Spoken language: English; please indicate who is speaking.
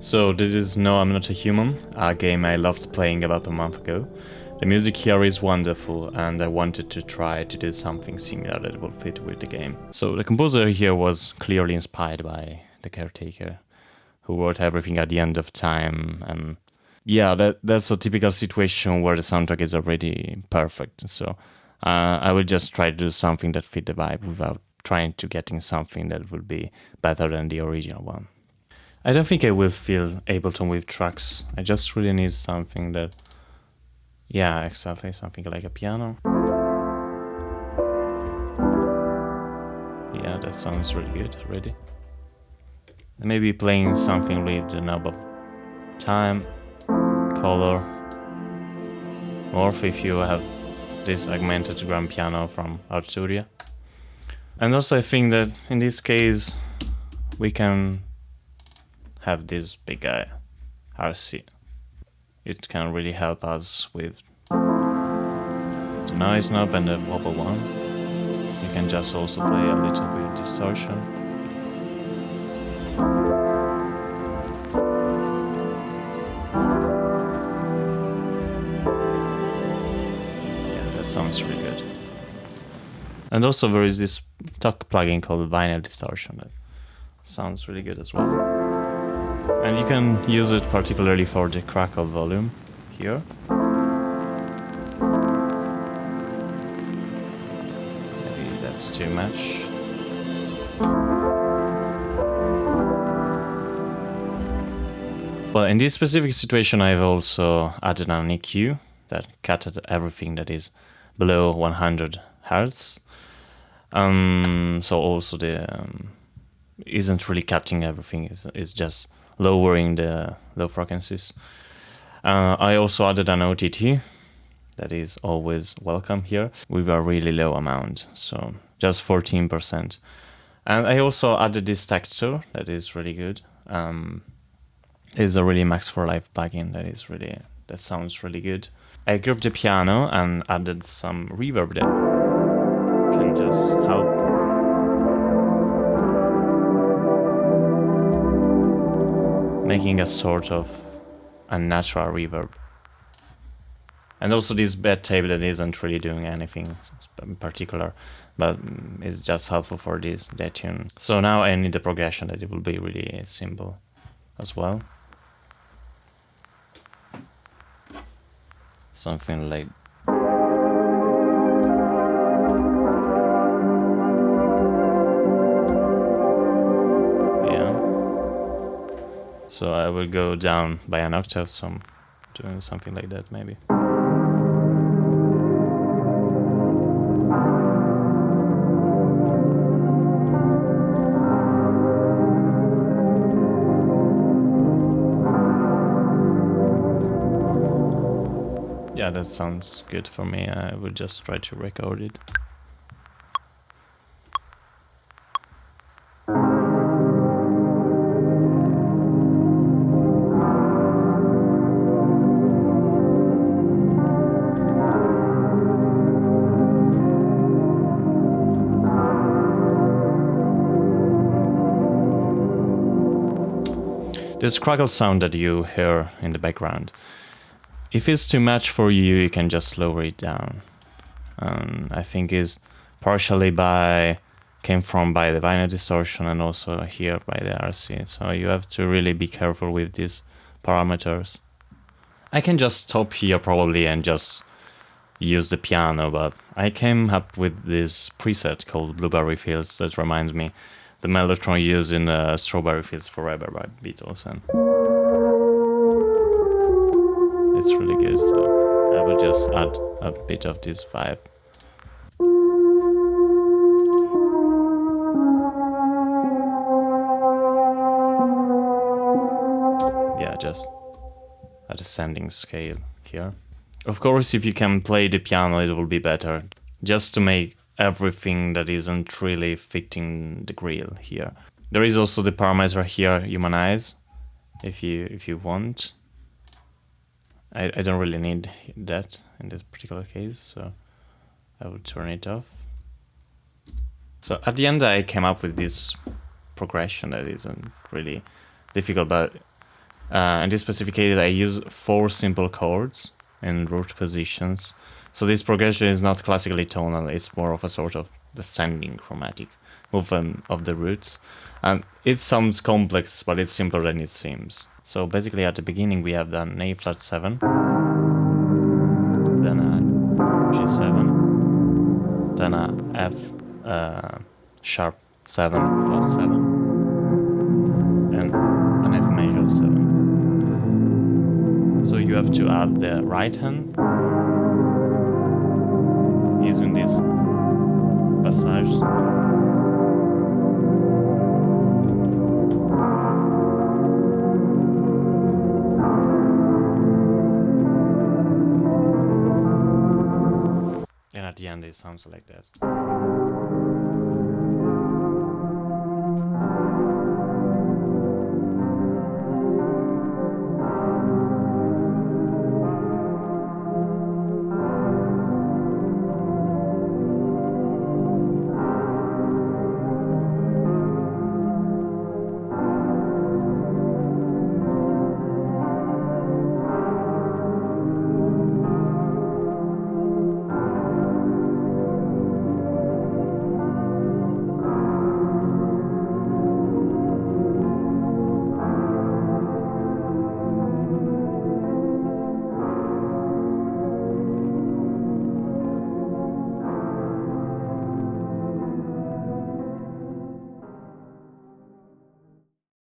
Speaker 1: So this is No, I'm Not a Human, a game I loved playing about a month ago. The music here is wonderful and I wanted to try to do something similar that will fit with the game. So the composer here was clearly inspired by The Caretaker, who wrote everything at the end of time, and yeah, that's a typical situation where the soundtrack is already perfect. So I will just try to do something that fit the vibe without trying to getting something that will be better than the original one. I don't think I will feel Ableton with tracks. I just really need something that, yeah, exactly, something like a piano. Yeah, that sounds really good already. Maybe playing something with the knob of time, color, morph if you have this augmented grand piano from Arturia. And also I think that in this case we can have this big guy, RC. It can really help us with the noise knob and the wobble one. You can just also play a little with distortion. Yeah, that sounds really good. And also there is this talk plugin called Vinyl Distortion that sounds really good as well. And you can use it particularly for the crackle volume here. Maybe that's too much. Well, in this specific situation I've also added an EQ that cut everything that is below 100 Hz. So also the isn't really cutting everything, it's just lowering the low frequencies. I also added an OTT that is always welcome here with a really low amount, so just 14%. And I also added this texture that is really good. It's a really Max for Life plugin that sounds really good. I grouped the piano and added some reverb that can just help making a sort of unnatural reverb. And also this bed tape that isn't really doing anything in particular, but it's just helpful for this detune. So now I need the progression that it will be really simple as well. Something like so I will go down by an octave, so I'm doing something like that maybe. Yeah, that sounds good for me. I will just try to record it. This crackle sound that you hear in the background, if it's too much for you, you can just lower it down. I think it's partially came from by the vinyl distortion and also here by the RC. So you have to really be careful with these parameters. I can just stop here probably and just use the piano, but I came up with this preset called Blueberry Fields that reminds me the mellotron used in Strawberry Fields Forever by Beatles, and it's really good, so I will just add a bit of this vibe. Yeah, just a descending scale here. Of course, if you can play the piano, it will be better, just to make everything that isn't really fitting the grill here. There is also the parameter here, humanize, if you want. I don't really need that in this particular case, so I will turn it off. So at the end I came up with this progression that isn't really difficult, but In this specific case, I use 4 simple chords in root positions. So this progression is not classically tonal, it's more of a sort of descending chromatic movement of the roots. And it sounds complex, but it's simpler than it seems. So basically at the beginning we have done A flat 7, then a G7, then a F sharp 7 flat 7, and an F major 7. So you have to add the right hand using these passages. And at the end it sounds like that.